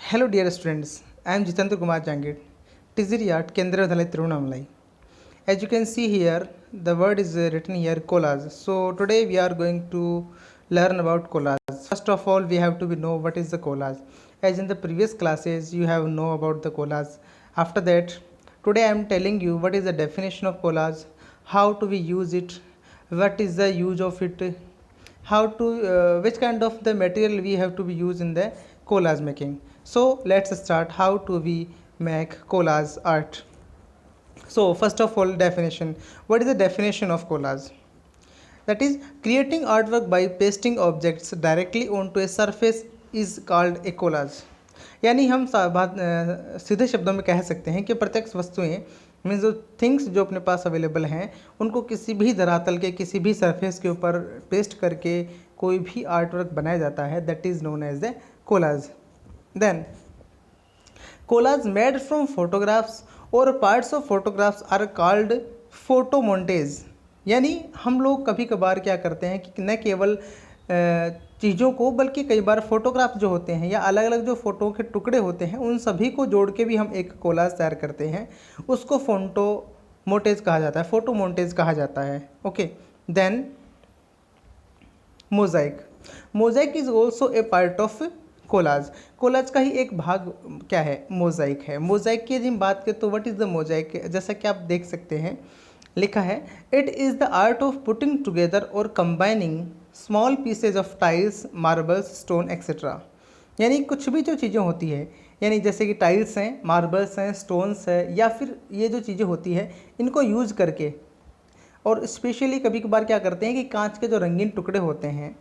Hello dear students, I am Jitendra Kumar Jangid, Tiziri Art, Kendra Vidhalaya Tiruvannamalai. As you can see here, the word is written here collage. So today we are going to learn about collage. First of all, we have to know what is the collage. As in the previous classes, you have know about the collage. After that, today I am telling you what is the definition of collage, how do we use it, what is the use of it, how to which kind of the material we have to be used in the collage making. So let's start how to we make collage art. So first of all, definition. What is the definition of collage? That is, creating artwork by pasting objects directly onto a surface is called a collage. यानी हम सीधे शब्दों में कह सकते हैं कि प्रत्यक्ष वस्तुएं मीन्स जो थिंग्स जो अपने पास अवेलेबल हैं उनको किसी भी धरातल के किसी भी सरफेस के ऊपर पेस्ट करके कोई भी आर्ट वर्क बनाया जाता है, that is known as the collage. Then collage made from photographs or parts of photographs are called photo montage. यानी हम लोग कभी कभार क्या करते हैं कि न केवल चीज़ों को बल्कि कई बार फोटोग्राफ जो होते हैं या अलग अलग जो फ़ोटो के टुकड़े होते हैं उन सभी को जोड़ के भी हम एक कोलाज तैयार करते हैं. उसको फोटो मोटेज कहा जाता है, फोटो मोन्टेज कहा जाता है. Okay. Then mosaic. Mosaic is also a part of collage. Collage का ही एक भाग क्या है? मोज़ाइक है. मोज़ाइक की यदि हम बात करें तो व्हाट इज़ द मोज़ाइक, जैसा कि आप देख सकते हैं लिखा है, it is the art of putting together or combining small pieces of tiles, marbles, stone etcetera. यानी कुछ भी जो चीज़ें होती है, यानी जैसे कि टाइल्स हैं, मार्बल्स हैं, स्टोन्स है, या फिर ये जो चीज़ें होती है इनको यूज़ करके, और स्पेशली कभी कभार क्या करते हैं कि कांच के जो रंगीन टुकड़े होते हैं,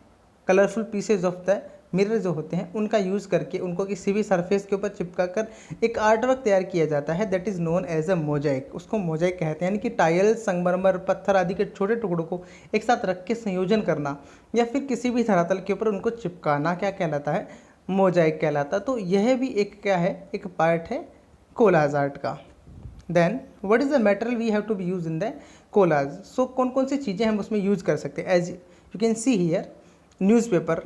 colourful pieces of the mirror जो होते हैं, उनका यूज़ करके उनको किसी भी सरफेस के ऊपर चिपका कर एक आर्टवर्क तैयार किया जाता है, that is known as a mosaic. उसको मोज़ाइक कहते हैं. यानी कि टाइल्स, संगमरमर, पत्थर आदि के छोटे टुकड़ों को एक साथ रख के संयोजन करना या फिर किसी भी धरातल के ऊपर उनको चिपकाना क्या कहलाता है? मोज़ाइक कहलाता. तो यह भी एक क्या है? एक पार्ट है कोलाज आर्ट का. Then what is the material we have to be use in the collage. So कौन कौन सी चीज़ें हम उसमें यूज़ कर सकते हैं? As you can see here, newspaper,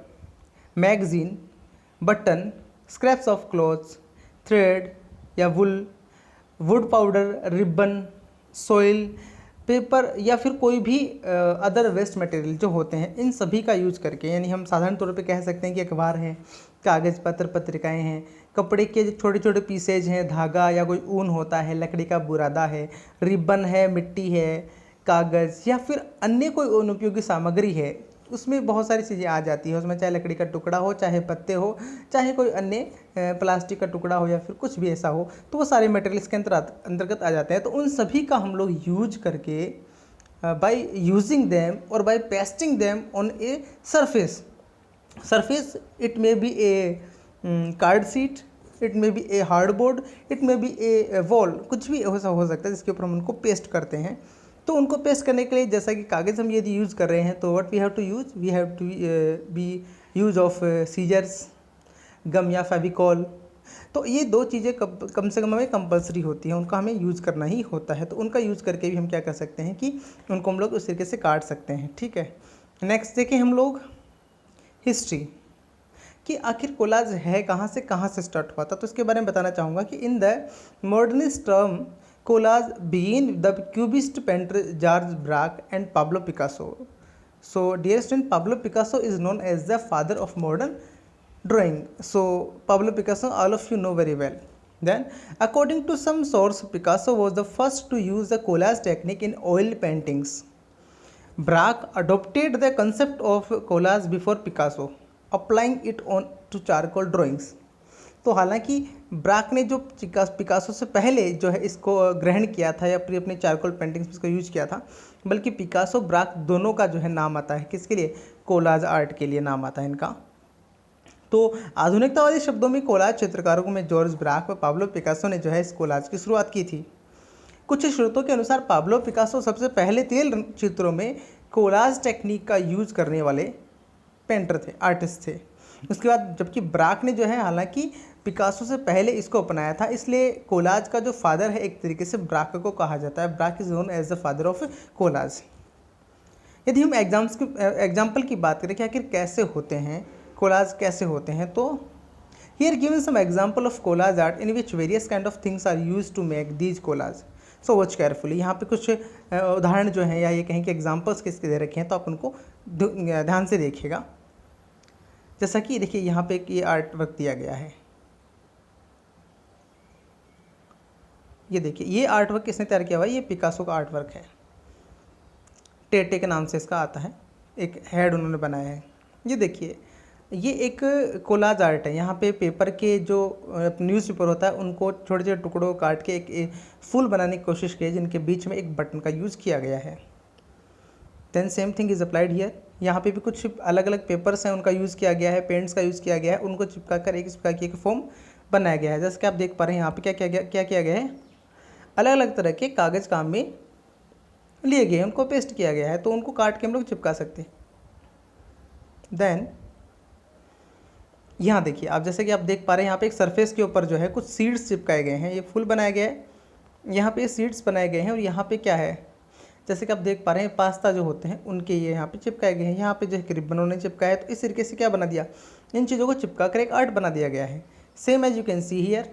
magazine, button, scraps of clothes, thread या wood powder, ribbon, soil, paper या फिर कोई भी अदर वेस्ट मटेरियल जो होते हैं, इन सभी का यूज करके, यानी हम साधारण तौर पे कह सकते हैं कि अखबार है, कागज़ पत्र, पत्रिकाएं हैं, कपड़े के जो छोटे छोटे पीसेज हैं, धागा या कोई ऊन होता है, लकड़ी का बुरादा है, रिबन है, मिट्टी है, कागज़ या फिर अन्य कोई अनुपयोगी सामग्री है, उसमें बहुत सारी चीज़ें आ जाती है. उसमें चाहे लकड़ी का टुकड़ा हो, चाहे पत्ते हो, चाहे कोई अन्य प्लास्टिक का टुकड़ा हो या फिर कुछ भी ऐसा हो, तो वो सारे मटेरियल्स के अंतर्गत आ जाते हैं. तो उन सभी का हम लोग यूज करके बाय यूजिंग देम और by pasting them on a surface it may be a card sheet, it may be a hardboard, it may be a wall, कुछ भी ऐसा हो सकता है जिसके ऊपर हम उनको पेस्ट करते हैं. तो उनको पेस्ट करने के लिए जैसा कि कागज़ हम यदि यूज़ कर रहे हैं तो what we have to use, we have to be use of scissors, gum या फेविकॉल. तो ये दो चीज़ें कम से कम हमें कंपलसरी होती हैं, उनका हमें यूज़ करना ही होता है. तो उनका यूज़ करके भी हम क्या कर सकते हैं कि उनको हम लोग उस तरीके से काट सकते हैं. ठीक है. नेक्स्ट देखें हम लोग हिस्ट्री कि आखिर कोलाज है कहाँ से स्टार्ट हुआ था. तो इसके बारे में बताना चाहूँगा कि in the modernist term collage began with the cubist painter George Braque and Pablo Picasso. So dear student, Pablo Picasso is known as the father of modern drawing. So Pablo Picasso all of you know very well. Then according to some source, Picasso was the first to use the collage technique in oil paintings. Braque adopted the concept of collage before Picasso, applying it on to charcoal drawings. तो हालांकि Barack ने जो Picasso से पहले जो है इसको ग्रहण किया था या फिर अपने चारकोल पेंटिंग्स में इसको यूज किया था, बल्कि पिकासो ब्राक दोनों का जो है नाम आता है किसके लिए? कोलाज आर्ट के लिए नाम आता है इनका. तो आधुनिकतावादी शब्दों में कोलाज चित्रकारों में जॉर्ज ब्राक व पाब्लो पिकासो ने जो है इस कोलाज की शुरुआत की थी. कुछ स्रोतों के अनुसार पाब्लो पिकासो सबसे पहले तेल चित्रों में कोलाज टेक्निक का यूज करने वाले पेंटर थे, आर्टिस्ट थे. उसके बाद जबकि ब्राक ने जो है हालांकि पिकासो से पहले इसको अपनाया था, इसलिए कोलाज का जो फादर है एक तरीके से ब्राक को कहा जाता है. Braque is known as the father of collage. यदि हम एग्जाम्पल की बात करें कि आखिर कैसे होते हैं कोलाज, कैसे होते हैं, तो Here given some example of collage art in which various kind of things are used to make these collage. So watch carefully. यहाँ पे कुछ उदाहरण जो हैं या ये कहें कि एग्जाम्पल्स किसके दे रखे हैं, तो आप उनको ध्यान से देखिएगा। जैसा कि देखिए यहाँ पे एक ये आर्ट वर्क दिया गया है, ये देखिए ये आर्ट वर्क किसने तैयार किया हुआ है, ये पिकासो का आर्ट वर्क है, टेटे के नाम से इसका आता है, एक हेड उन्होंने बनाया है। ये देखिए ये एक कोलाज आर्ट है। यहाँ पे पेपर के जो न्यूज़पेपर होता है उनको छोटे छोटे टुकड़ों काट के एक फूल बनाने की कोशिश की है, जिनके बीच में एक बटन का यूज़ किया गया है। Then same thing is applied here. यहाँ पे भी कुछ अलग अलग पेपर्स हैं, उनका यूज़ किया गया है, पेंट्स का यूज़ किया गया है, उनको चिपका कर एक इस प्रकार की एक फॉर्म बनाया गया है। जैसे कि आप देख पा रहे हैं यहाँ पे क्या किया गया है, अलग अलग तरह के कागज़ काम में लिए गए हैं, उनको पेस्ट किया गया है, तो उनको काट के हम लोग चिपका सकते हैं। देन यहाँ देखिए आप, जैसे कि आप देख पा रहे हैं यहाँ पे एक सरफेस के ऊपर जो है कुछ सीड्स चिपकाए गए हैं, ये फूल बनाया गया है, यहाँ पे सीड्स बनाए गए हैं, और यहाँ पे क्या है, जैसे कि आप देख पा रहे हैं पास्ता जो होते हैं उनके ये यहाँ पे चिपकाए गए हैं। यहाँ पे जो है रिबन उन्होंने चिपकाया है, तो इस तरीके से क्या बना दिया, इन चीज़ों को चिपका कर एक आर्ट बना दिया गया है। Same as you can see here,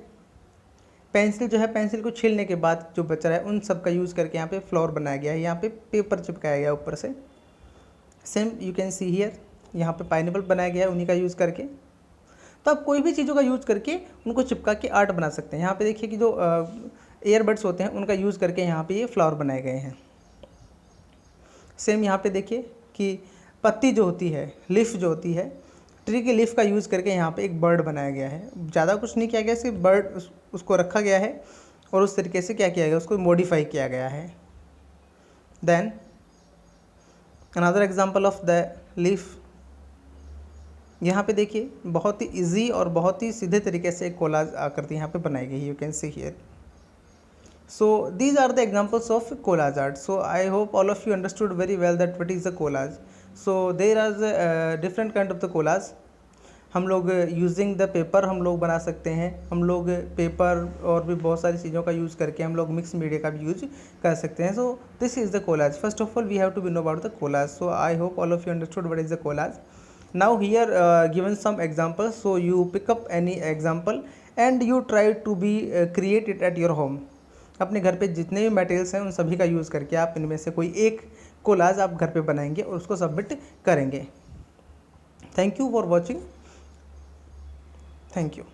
pencil जो है, पेंसिल को छीलने के बाद जो बचा है उन सब का यूज़ करके यहाँ पे फ्लावर बनाया गया है, यहाँ पे पेपर चिपकाया गया ऊपर से। Same you can see here, यहाँ पे पाइनएप्पल बनाया गया है उन्हीं का यूज़ करके। तो आप कोई भी चीज़ों का यूज़ करके उनको चिपका के आर्ट बना सकते हैं। यहाँ पे देखिए कि जो ईयरबड्स होते हैं उनका यूज़ करके यहाँ पे ये फ्लावर बनाए गए हैं। सेम यहाँ पे देखिए कि पत्ती जो होती है, लीफ जो होती है, ट्री की लीफ का यूज़ करके यहाँ पे एक बर्ड बनाया गया है। ज़्यादा कुछ नहीं किया गया, सिर्फ बर्ड उसको रखा गया है और उस तरीके से क्या किया गया, उसको मॉडिफाई किया गया है। Then another example of the leaf, यहाँ पे देखिए बहुत ही इजी और बहुत ही सीधे तरीके से एक कोलाज आकृति यहाँ पे बनाई गई है, you can see here. So these are the examples of collage art. So I hope all of you understood very well that what is a collage. So there are different kind of the collage. हम लोग using the paper हम लोग बना सकते हैं, हम लोग paper और भी बहुत सारी चीज़ों का यूज़ करके हम लोग मिक्स मीडिया का भी यूज कर सकते हैं। So this is the collage. First of all we have to be know about the collage. So I hope all of you understood what is the collage. Now here given some examples, so you pick up any example and you try to be create it at your home. अपने घर पे जितने भी materials हैं उन सभी का use करके आप इनमें से कोई एक कोलाज आप घर पे बनाएंगे और उसको सबमिट करेंगे. Thank you for watching. Thank you.